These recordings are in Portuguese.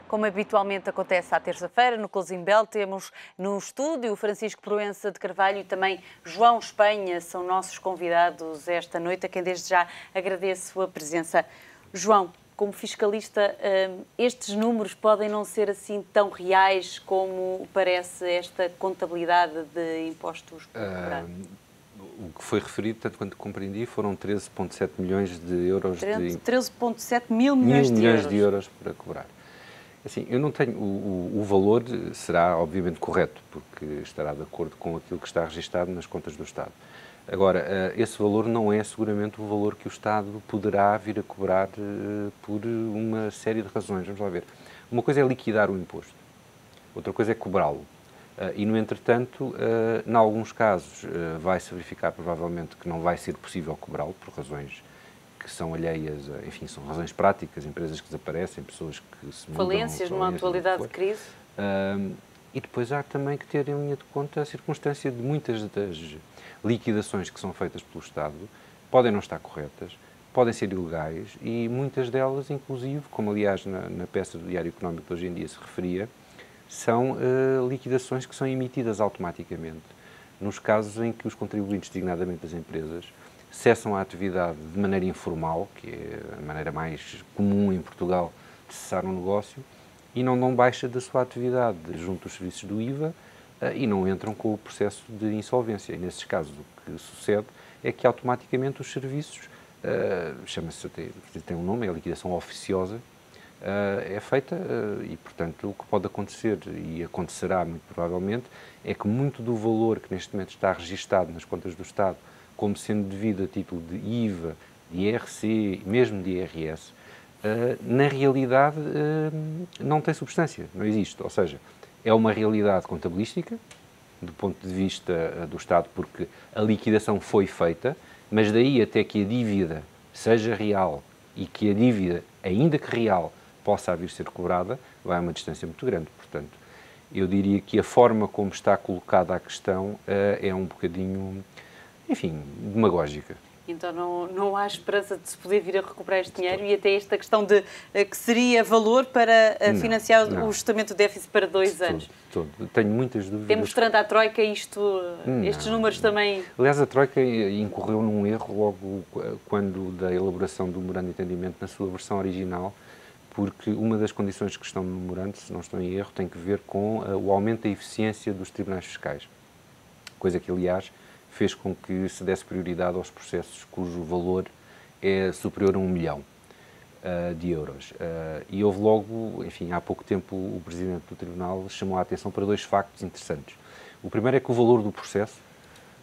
Como habitualmente acontece à terça-feira, no Closing Bell, temos no estúdio o Francisco Proença de Carvalho e também João Espanha, são nossos convidados esta noite, a quem desde já agradeço a presença. João, como fiscalista, estes números podem não ser assim tão reais como parece esta contabilidade de impostos por cobrar? O que foi referido, tanto quanto compreendi, foram 13,7 milhões de euros. 13,7 mil milhões de euros para cobrar. Assim, eu não tenho... O valor será, obviamente, correto, porque estará de acordo com aquilo que está registado nas contas do Estado. Agora, esse valor não é seguramente o valor que o Estado poderá vir a cobrar por uma série de razões. Vamos lá ver. Uma coisa é liquidar o imposto, outra coisa é cobrá-lo. E, no entretanto, em alguns casos, vai-se verificar provavelmente que não vai ser possível cobrá-lo por razões que são alheias, enfim, são razões práticas, empresas que desaparecem, pessoas que se mudam. Falências numa atualidade de crise. E depois há também que ter em linha de conta a circunstância de muitas das liquidações que são feitas pelo Estado podem não estar corretas, podem ser ilegais e muitas delas, inclusive, como aliás na peça do Diário Económico de hoje em dia se referia, são liquidações que são emitidas automaticamente nos casos em que os contribuintes, designadamente as empresas, cessam a atividade de maneira informal, que é a maneira mais comum em Portugal de cessar um negócio, e não dão baixa da sua atividade junto aos serviços do IVA e não entram com o processo de insolvência. E nesses casos o que sucede é que automaticamente os serviços, chama-se, tem um nome, é a liquidação oficiosa, é feita e, portanto, o que pode acontecer, e acontecerá muito provavelmente, é que muito do valor que neste momento está registado nas contas do Estado como sendo devido a título de IVA, de IRC, mesmo de IRS, na realidade não tem substância, não existe. Ou seja, é uma realidade contabilística, do ponto de vista do Estado, porque a liquidação foi feita, mas daí até que a dívida seja real e que a dívida, ainda que real, possa vir a ser cobrada, vai a uma distância muito grande. Portanto, eu diria que a forma como está colocada a questão é um bocadinho, enfim, demagógica. Então não há esperança de se poder vir a recuperar este dinheiro e até esta questão de que seria valor para financiar o ajustamento do déficit para 2 anos? Tenho muitas dúvidas. Demonstrando à Troika estes números também... Aliás, a Troika incorreu num erro logo quando da elaboração do memorando de entendimento na sua versão original, porque uma das condições que estão no memorando, se não estou em erro, tem que ver com o aumento da eficiência dos tribunais fiscais. Coisa que, aliás, fez com que se desse prioridade aos processos cujo valor é superior a 1 milhão de euros. E houve logo, enfim, há pouco tempo o Presidente do Tribunal chamou a atenção para 2 factos interessantes. O primeiro é que o valor do processo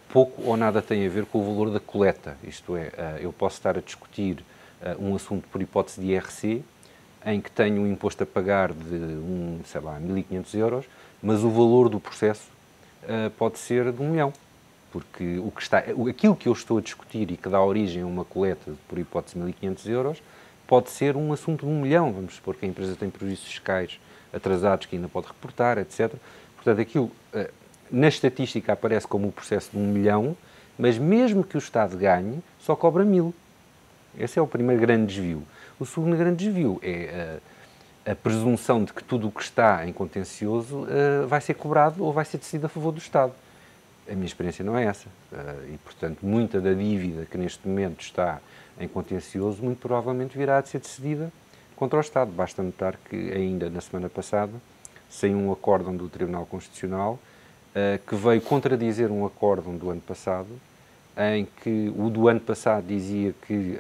pouco ou nada tem a ver com o valor da coleta. Isto é, eu posso estar a discutir um assunto por hipótese de IRC, em que tenho um imposto a pagar de, sei lá, 1.500 euros, mas o valor do processo pode ser de 1 milhão. Porque aquilo que eu estou a discutir e que dá origem a uma coleta de, por hipótese, 1.500 euros, pode ser um assunto de 1 milhão. Vamos supor que a empresa tem prejuízos fiscais atrasados que ainda pode reportar, etc. Portanto, aquilo, na estatística, aparece como o processo de 1 milhão, mas mesmo que o Estado ganhe, só cobra 1.000. Esse é o primeiro grande desvio. O segundo grande desvio é a presunção de que tudo o que está em contencioso vai ser cobrado ou vai ser decidido a favor do Estado. A minha experiência não é essa. E, portanto, muita da dívida que neste momento está em contencioso, muito provavelmente virá a ser decidida contra o Estado. Basta notar que ainda na semana passada saiu um acórdão do Tribunal Constitucional que veio contradizer um acórdão do ano passado, em que o do ano passado dizia que...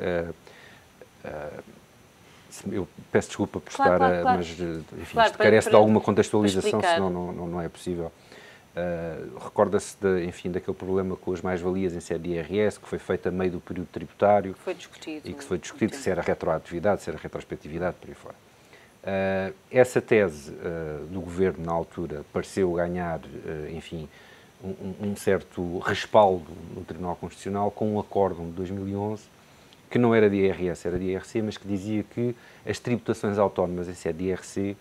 eu peço desculpa por estar, mas enfim, isto carece de alguma contextualização, senão não é possível. Recorda-se, enfim, daquele problema com as mais-valias em sede de IRS, que foi feito a meio do período tributário. Que foi discutido. E que foi discutido se era retroatividade, se era retrospectividade, por aí fora. Essa tese do Governo, na altura, pareceu ganhar, enfim, um certo respaldo no Tribunal Constitucional com um acórdão de 2011, que não era de IRS, era de IRC, mas que dizia que as tributações autónomas em sede de IRC,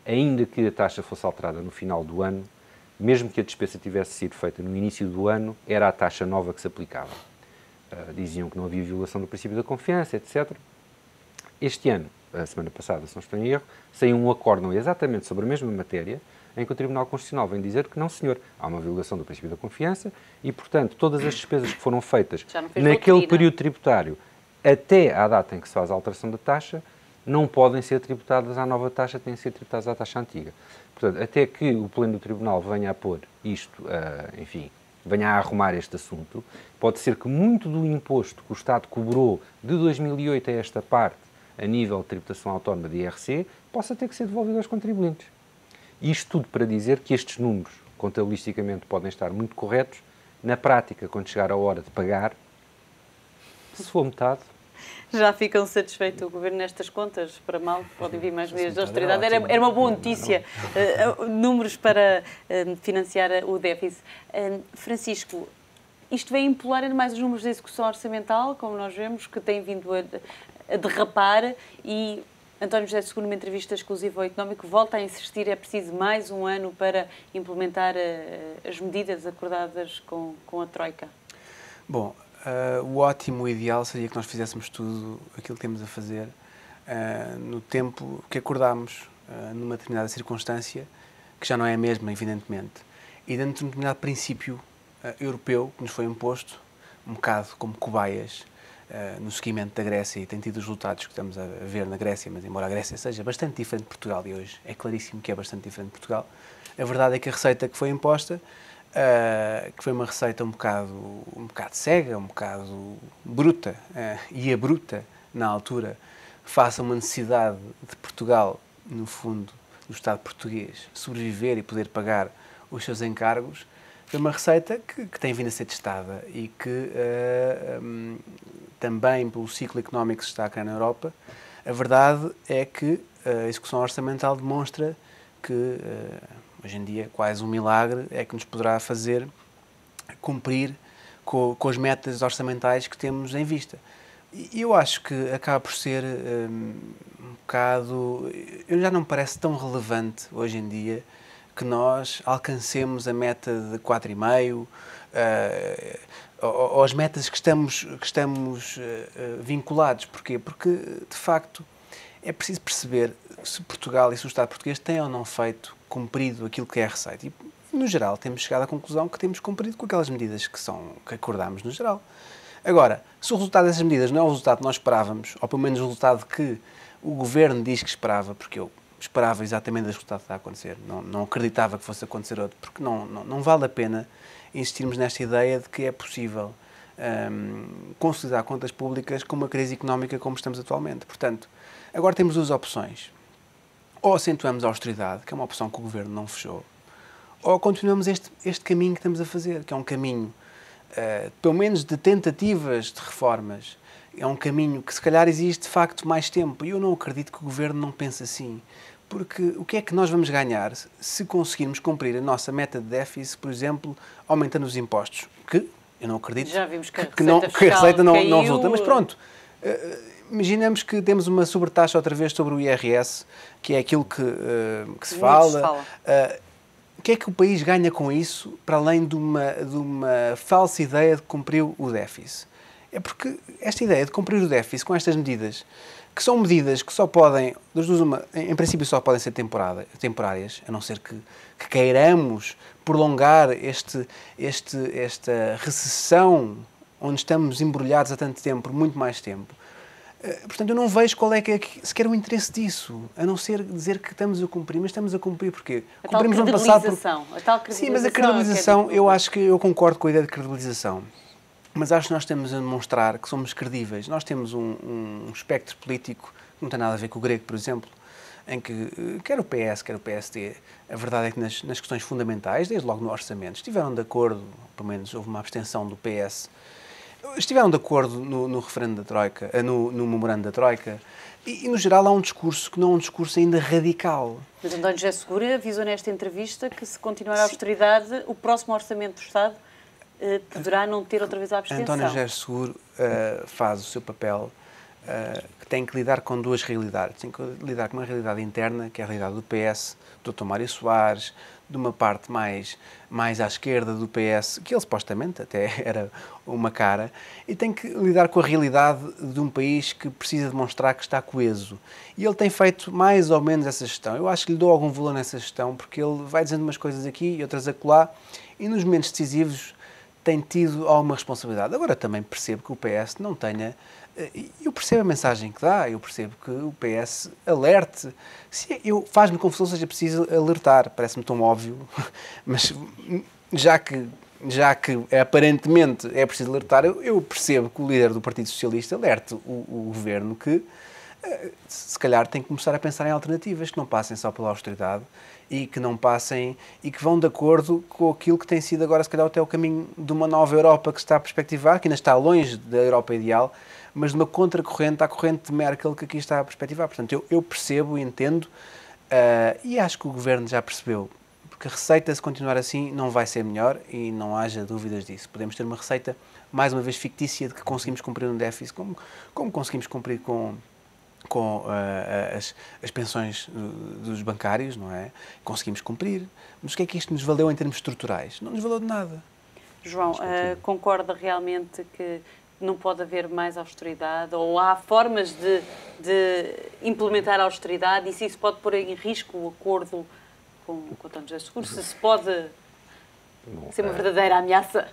ainda que a taxa fosse alterada no final do ano, mesmo que a despesa tivesse sido feita no início do ano, era a taxa nova que se aplicava. Diziam que não havia violação do princípio da confiança, etc. Este ano, a semana passada, se não estou em erro, saiu um acórdão exatamente sobre a mesma matéria, em que o Tribunal Constitucional vem dizer que não, senhor, há uma violação do princípio da confiança e, portanto, todas as despesas que foram feitas naquele período tributário até à data em que se faz a alteração da taxa, não podem ser tributadas à nova taxa, têm de ser tributadas à taxa antiga. Portanto, até que o Pleno do Tribunal venha a pôr isto, enfim, venha a arrumar este assunto, pode ser que muito do imposto que o Estado cobrou de 2008 a esta parte, a nível de tributação autónoma de IRC, possa ter que ser devolvido aos contribuintes. Isto tudo para dizer que estes números, contabilisticamente, podem estar muito corretos. Na prática, quando chegar a hora de pagar, se for metade... Já ficam satisfeitos o Governo nestas contas? Para mal, podem vir mais medidas de austeridade. Era uma boa notícia, números para financiar o déficit. Francisco, isto vem empolar ainda mais os números da execução orçamental, como nós vemos, que têm vindo a derrapar, e António José Seguro, numa entrevista exclusiva ao Económico, volta a insistir: é preciso mais um ano para implementar as medidas acordadas com a Troika. Bom, o ótimo, o ideal seria que nós fizéssemos tudo aquilo que temos a fazer no tempo que acordámos, numa determinada circunstância, que já não é a mesma, evidentemente, e dentro de um determinado princípio europeu que nos foi imposto, um bocado como cobaias, no seguimento da Grécia, e tem tido os resultados que estamos a ver na Grécia, mas embora a Grécia seja bastante diferente de Portugal, e hoje é claríssimo que é bastante diferente de Portugal, a verdade é que a receita que foi imposta, que foi uma receita um bocado cega, um bocado bruta e abrupta na altura, face a uma necessidade de Portugal, no fundo, do Estado português, sobreviver e poder pagar os seus encargos, foi uma receita que tem vindo a ser testada e que também pelo ciclo económico que se está a criar na Europa, a verdade é que a execução orçamental demonstra que hoje em dia quase um milagre é que nos poderá fazer cumprir com as metas orçamentais que temos em vista. E eu acho que acaba por ser um bocado... Eu já não me parece tão relevante hoje em dia que nós alcancemos a meta de 4,5, ou as metas que estamos vinculados. Porquê? Porque, de facto, é preciso perceber se Portugal e se o Estado português têm ou não cumprido aquilo que é a receita. E, no geral, temos chegado à conclusão que temos cumprido com aquelas medidas que acordámos no geral. Agora, se o resultado dessas medidas não é o resultado que nós esperávamos, ou pelo menos o resultado que o Governo diz que esperava, porque eu esperava exatamente o resultado que está a acontecer, não acreditava que fosse acontecer outro, porque não vale a pena insistirmos nesta ideia de que é possível consolidar contas públicas com uma crise económica como estamos atualmente. Portanto, agora temos duas opções. Ou acentuamos a austeridade, que é uma opção que o Governo não fechou, ou continuamos este caminho que estamos a fazer, que é um caminho, pelo menos de tentativas de reformas. É um caminho que, se calhar, existe, de facto, mais tempo. E eu não acredito que o Governo não pense assim. Porque o que é que nós vamos ganhar se conseguirmos cumprir a nossa meta de déficit, por exemplo, aumentando os impostos? Que eu não acredito já vimos que a receita não resulta. Mas pronto, imaginemos que temos uma sobretaxa outra vez sobre o IRS, que é aquilo que se fala. O que é que o país ganha com isso, para além de uma falsa ideia de cumprir o déficit? É porque esta ideia de cumprir o déficit com estas medidas, que são medidas que só podem, das duas uma, em princípio só podem ser temporárias, a não ser que queiramos prolongar esta recessão onde estamos embrulhados há tanto tempo, por muito mais tempo. Portanto, eu não vejo qual é que é sequer o interesse disso, a não ser dizer que estamos a cumprir, mas estamos a cumprir porque cumprimos no passado. Sim, mas a credibilização, eu acho que eu concordo com a ideia de credibilização. Mas acho que nós temos a demonstrar que somos credíveis. Nós temos um espectro político que não tem nada a ver com o grego, por exemplo, em que, quer o PS, quer o PSD, a verdade é que nas questões fundamentais, desde logo no orçamento, estiveram de acordo, pelo menos houve uma abstenção do PS, estiveram de acordo no referendo da Troika, no memorando da Troika, e no geral há um discurso que não é um discurso ainda radical. Mas António José Seguro avisou nesta entrevista que, se continuar a austeridade, o próximo orçamento do Estado poderá não ter outra vez a abstenção. António José Seguro faz o seu papel que tem que lidar com duas realidades. Tem que lidar com uma realidade interna, que é a realidade do PS, do Dr. Mário Soares, de uma parte mais à esquerda do PS, que ele supostamente até era uma cara, e tem que lidar com a realidade de um país que precisa demonstrar que está coeso. E ele tem feito mais ou menos essa gestão. Eu acho que lhe dou algum valor nessa gestão, porque ele vai dizendo umas coisas aqui e outras acolá, e nos momentos decisivos tem tido alguma responsabilidade. Agora também percebo que o PS não tenha... Eu percebo a mensagem que dá, eu percebo que o PS alerte. Faz-me confusão seja preciso alertar, parece-me tão óbvio, mas já que aparentemente é preciso alertar, eu percebo que o líder do Partido Socialista alerte o governo que se calhar tem que começar a pensar em alternativas que não passem só pela austeridade e que não passem e que vão de acordo com aquilo que tem sido agora se calhar até o caminho de uma nova Europa que se está a perspectivar, que ainda está longe da Europa ideal, mas de uma contracorrente à corrente de Merkel que aqui está a perspectivar. Portanto, eu percebo e entendo e acho que o Governo já percebeu, porque a receita, se continuar assim, não vai ser melhor e não haja dúvidas disso. Podemos ter uma receita, mais uma vez, fictícia de que conseguimos cumprir um déficit, como conseguimos cumprir com as pensões dos bancários, não é? Conseguimos cumprir. Mas o que é que isto nos valeu em termos estruturais? Não nos valeu de nada. João, concorda realmente que não pode haver mais austeridade, ou há formas de implementar a austeridade, e se isso pode pôr em risco o acordo com o António José Seguro, se pode ser uma verdadeira ameaça?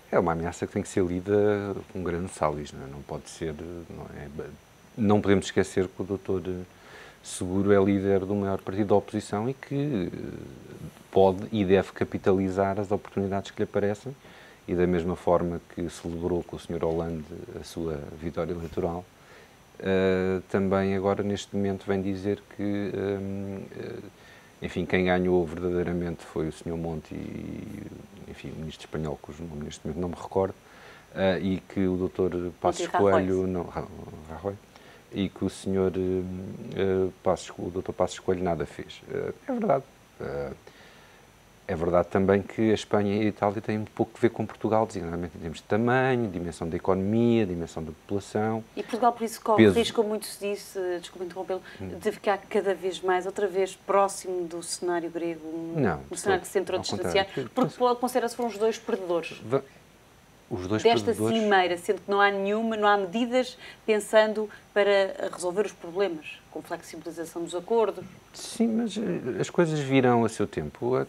É uma ameaça que tem que ser lida com grande salis, não é? Não pode ser... Não podemos esquecer que o Dr. Seguro é líder do maior partido da oposição e que pode e deve capitalizar as oportunidades que lhe aparecem, e da mesma forma que celebrou com o Sr. Hollande a sua vitória eleitoral, também agora neste momento vem dizer que, enfim, quem ganhou verdadeiramente foi o Sr. Monti e, enfim, o ministro espanhol, cujo nome neste momento não me recordo, e que o Dr. Passos Coelho, Rajoy, e que o Sr. o Dr. Passos Coelho nada fez. É verdade. É verdade também que a Espanha e a Itália têm muito pouco a ver com Portugal, designadamente em termos de tamanho, dimensão da economia, dimensão da população. E Portugal, por isso, corre o risco, como muito se disse, desculpe interrompê-lo, de ficar cada vez mais, outra vez, próximo do cenário grego, um cenário que se tentou distanciar, porque considera-se foram os dois perdedores. Os dois desta perdedores... cimeira, sendo que não há medidas pensando para resolver os problemas, com flexibilização dos acordos. Sim, mas as coisas virão a seu tempo.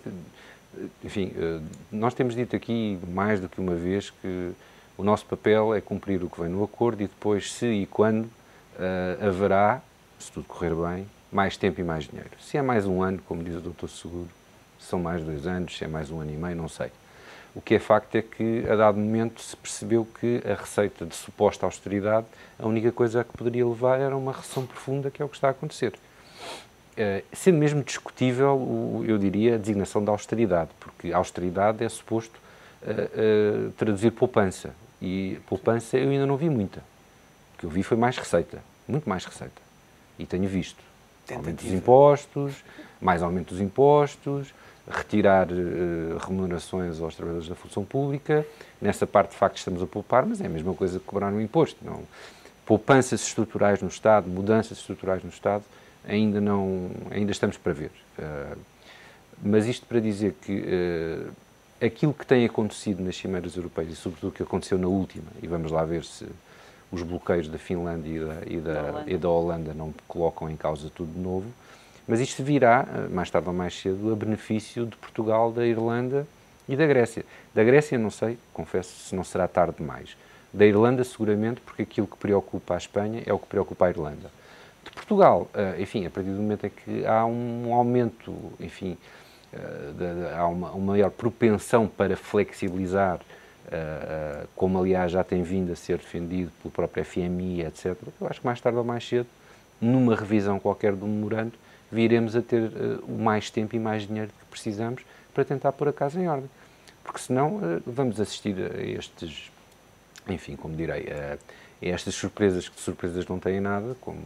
Enfim, nós temos dito aqui mais do que uma vez que o nosso papel é cumprir o que vem no acordo e depois, se e quando, haverá, se tudo correr bem, mais tempo e mais dinheiro. Se é mais um ano, como diz o Dr. Seguro, se são mais 2 anos, se é mais 1 ano e meio, não sei. O que é facto é que, a dado momento, se percebeu que a receita de suposta austeridade, a única coisa a que poderia levar era uma recessão profunda, que é o que está a acontecer. Sendo mesmo discutível, eu diria, a designação da austeridade, porque a austeridade é suposto traduzir poupança. E poupança eu ainda não vi muita. O que eu vi foi mais receita, muito mais receita. E tenho visto. Aumento dos impostos, mais aumento dos impostos, retirar remunerações aos trabalhadores da função pública. Nessa parte, de facto, estamos a poupar, mas é a mesma coisa que cobrar um imposto. Não. Poupanças estruturais no Estado, mudanças estruturais no Estado, ainda estamos para ver. Mas isto para dizer que aquilo que tem acontecido nas cimeiras europeias, e sobretudo o que aconteceu na última, e vamos lá ver se os bloqueios da Finlândia e da Holanda não colocam em causa tudo de novo, mas isto virá, mais tarde ou mais cedo, a benefício de Portugal, da Irlanda e da Grécia. Da Grécia, não sei, confesso, se não será tarde demais. Da Irlanda, seguramente, porque aquilo que preocupa a Espanha é o que preocupa a Irlanda. De Portugal, enfim, a partir do momento em que há um aumento, enfim, há uma maior propensão para flexibilizar, como aliás já tem vindo a ser defendido pelo próprio FMI, etc., eu acho que mais tarde ou mais cedo, numa revisão qualquer do memorando, viremos a ter o mais tempo e mais dinheiro que precisamos para tentar pôr a casa em ordem. Porque senão vamos assistir a estes, enfim, como direi, a estas surpresas, que de surpresas não têm nada, como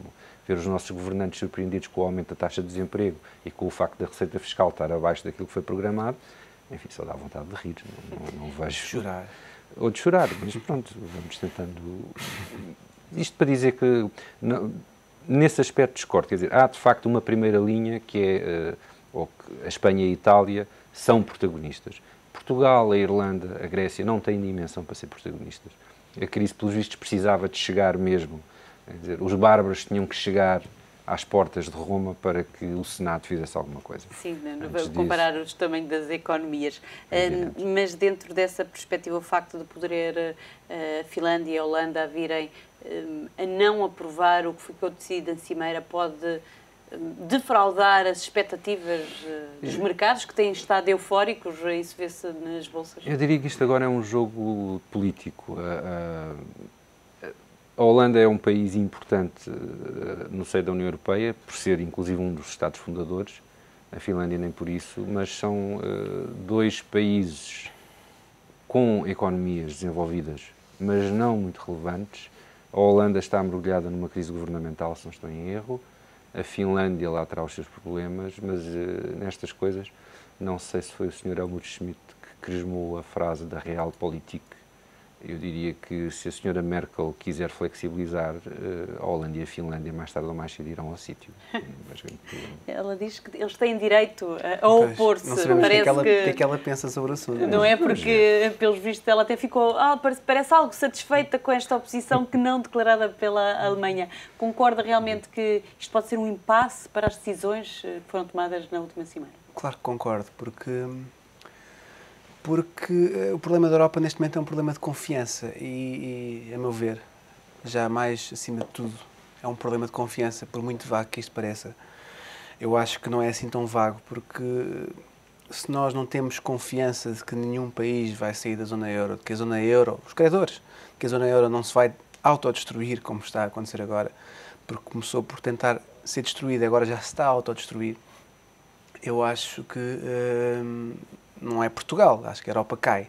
ver os nossos governantes surpreendidos com o aumento da taxa de desemprego e com o facto da receita fiscal estar abaixo daquilo que foi programado. Enfim, só dá vontade de rir, não vejo... Chorar. Ou de chorar, mas pronto, vamos tentando Isto para dizer que, nesse aspecto, discordo. Quer dizer, há de facto uma primeira linha que é, a Espanha e a Itália são protagonistas. Portugal, a Irlanda, a Grécia não têm dimensão para ser protagonistas. A crise, pelos vistos, precisava de chegar mesmo. Quer dizer, os bárbaros tinham que chegar às portas de Roma para que o Senado fizesse alguma coisa. Sim, vamos comparar os tamanhos das economias. Mas dentro dessa perspectiva, o facto de poder a Finlândia e a Holanda a virem a não aprovar o que ficou decidido em Cimeira pode defraudar as expectativas dos mercados, que têm estado eufóricos, isso vê-se nas bolsas? Eu diria que isto agora é um jogo político. A Holanda é um país importante no seio da União Europeia, por ser inclusive um dos Estados fundadores, a Finlândia nem por isso, mas são dois países com economias desenvolvidas, mas não muito relevantes. A Holanda está mergulhada numa crise governamental, se não estou em erro. A Finlândia lá terá os seus problemas, mas nestas coisas, não sei se foi o Sr. Helmut Schmidt que crismou a frase da Realpolitik. Eu diria que se a Sra. Merkel quiser flexibilizar, a Holanda e a Finlândia mais tarde ou mais cedo irão ao sítio. Ela diz que eles têm direito a opor-se. Não sabemos o que é que ela pensa sobre o assunto. Não é porque, pelos vistos, ela até ficou, parece algo satisfeita com esta oposição que não declarada pela Alemanha. Concorda realmente que isto pode ser um impasse para as decisões que foram tomadas na última cimeira? Claro que concordo, porque o problema da Europa neste momento é um problema de confiança e, a meu ver, já mais acima de tudo, é um problema de confiança, por muito vago que isto pareça. Eu acho que não é assim tão vago, porque se nós não temos confiança de que nenhum país vai sair da zona euro, de que a zona euro, os credores, que a zona euro não se vai autodestruir, como está a acontecer agora, porque começou por tentar ser destruída, agora já se está a autodestruir, eu acho que não é Portugal, acho que a Europa cai.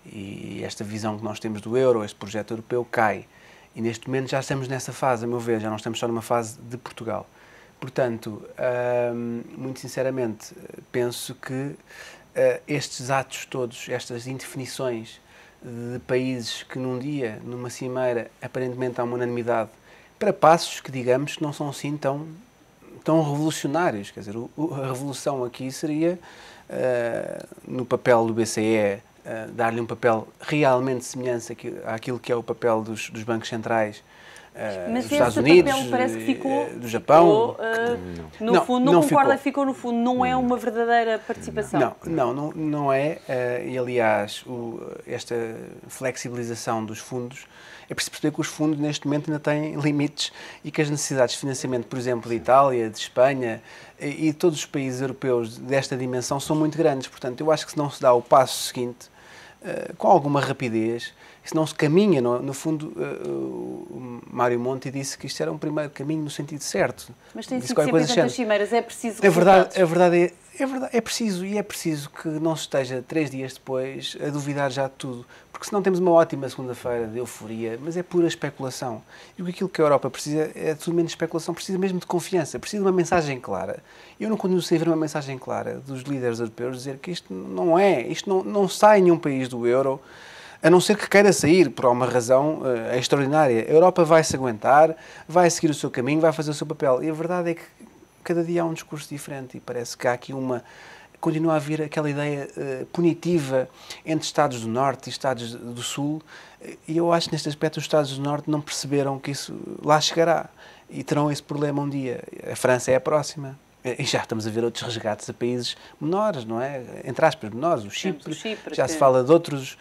E esta visão que nós temos do euro, este projeto europeu, cai. E neste momento já estamos nessa fase, a meu ver, já não estamos só numa fase de Portugal. Portanto, muito sinceramente, penso que estes atos todos, estas indefinições de países que num dia, numa cimeira, aparentemente há uma unanimidade, para passos que, digamos, que não são assim tão revolucionários. Quer dizer, a revolução aqui seria, no papel do BCE, dar-lhe um papel realmente semelhante àquilo que é o papel dos bancos centrais dos Estados Unidos, parece que ficou, do Japão. No fundo, não concorda que ficou no fundo, não é uma verdadeira participação. Não é. E, aliás, esta flexibilização dos fundos, é preciso perceber que os fundos, neste momento, ainda têm limites e que as necessidades de financiamento, por exemplo, de Itália, de Espanha e de todos os países europeus desta dimensão são muito grandes. Portanto, eu acho que se não se dá o passo seguinte, com alguma rapidez, se não se caminha, no fundo, o Mário Monti disse que isto era um primeiro caminho no sentido certo. Mas tem sido sempre tantas cimeiras, é preciso a verdade é preciso, e é preciso que não se esteja 3 dias depois a duvidar já de tudo, porque senão temos uma ótima segunda-feira de euforia, mas é pura especulação. E aquilo que a Europa precisa é tudo menos especulação, precisa mesmo de confiança, precisa de uma mensagem clara. Eu não continuo sem ver uma mensagem clara dos líderes europeus dizer que isto não sai em nenhum país do euro, a não ser que queira sair por alguma razão extraordinária. A Europa vai se aguentar, vai seguir o seu caminho, vai fazer o seu papel. E a verdade é que cada dia há um discurso diferente e parece que há aqui continua a haver aquela ideia punitiva entre Estados do Norte e Estados do Sul, e eu acho que neste aspecto os Estados do Norte não perceberam que isso lá chegará e terão esse problema um dia. A França é a próxima. E já estamos a ver outros resgates a países menores, não é? Entre aspas, menores, o Chipre já se fala de outros.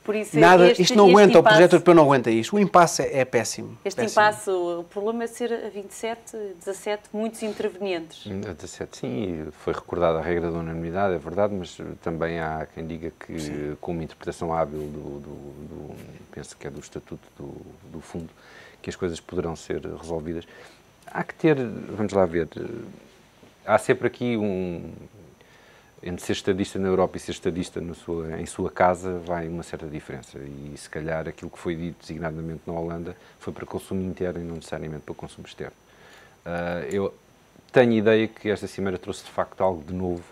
Por isso, isto não aguenta, o projeto europeu não aguenta isto. O impasse é péssimo. Este impasse, o problema é ser a 27, 17, muitos intervenientes. A 17, sim, foi recordada a regra da unanimidade, é verdade, mas também há quem diga que, sim, com uma interpretação hábil penso que é do estatuto do fundo, que as coisas poderão ser resolvidas. Há que ter, vamos lá ver, há sempre aqui entre ser estadista na Europa e ser estadista em sua casa vai uma certa diferença e se calhar aquilo que foi dito designadamente na Holanda foi para consumo interno e não necessariamente para consumo externo. Eu tenho a ideia que esta cimeira trouxe de facto algo de novo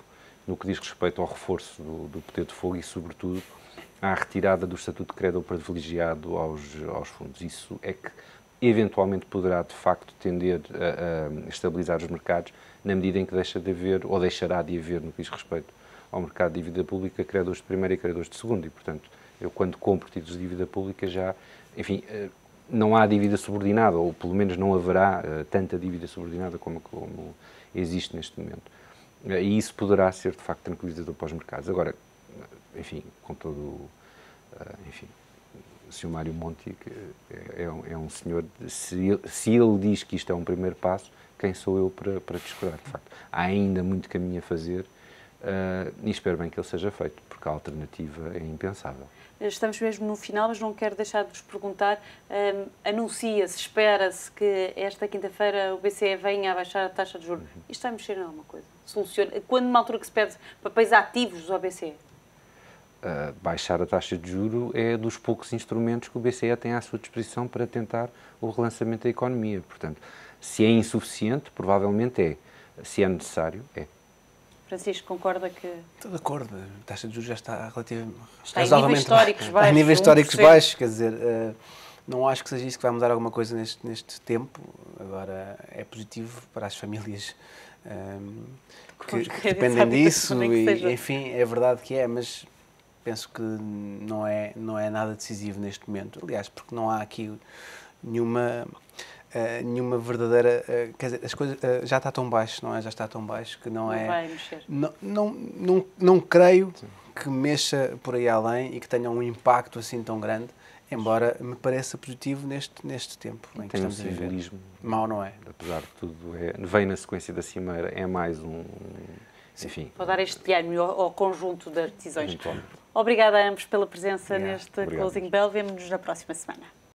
no que diz respeito ao reforço do poder de fogo e sobretudo à retirada do estatuto de credor privilegiado aos fundos. Isso é que eventualmente poderá, de facto, tender a estabilizar os mercados, na medida em que deixa de haver, ou deixará de haver, no que diz respeito ao mercado de dívida pública, credores de primeira e credores de segunda. E, portanto, eu, quando compro títulos de dívida pública, já, enfim, não há dívida subordinada, ou pelo menos não haverá tanta dívida subordinada como existe neste momento. E isso poderá ser, de facto, tranquilizador para os mercados. Agora, enfim, com todo, enfim, o Sr. Mário Monti, que é um senhor, se ele diz que isto é um primeiro passo, quem sou eu para discordar? De facto, há ainda muito caminho a fazer e espero bem que ele seja feito, porque a alternativa é impensável. Estamos mesmo no final, mas não quero deixar de vos perguntar, anuncia-se, espera-se que esta quinta-feira o BCE venha a baixar a taxa de juros. Isto vai mexer em alguma coisa? Soluciona? Quando numa altura que se pede papéis ativos do BCE? Baixar a taxa de juro é dos poucos instrumentos que o BCE tem à sua disposição para tentar o relançamento da economia. Portanto, se é insuficiente, provavelmente é. Se é necessário, é. Francisco, concorda que... Estou de acordo. A taxa de juros já está relativamente... Está em níveis históricos baixos. Está em níveis históricos baixos, quer dizer, não acho que seja isso que vai mudar alguma coisa neste tempo. Agora, é positivo para as famílias que dependem disso e, enfim, é verdade que é, mas penso que não é nada decisivo neste momento. Aliás, porque não há aqui nenhuma verdadeira... quer dizer, as coisas já está tão baixo, não é? Já está tão baixo que não é... Não vai mexer. Não creio que mexa por aí além e que tenha um impacto assim tão grande, embora me pareça positivo neste tempo em que estamos a viver. Simbolismo. Mau não é. Apesar de tudo, vem na sequência da cimeira, é mais um... Enfim. Vou dar este ânimo ao conjunto das decisões. Obrigada a ambos pela presença neste Closing Bell. Vemo-nos na próxima semana.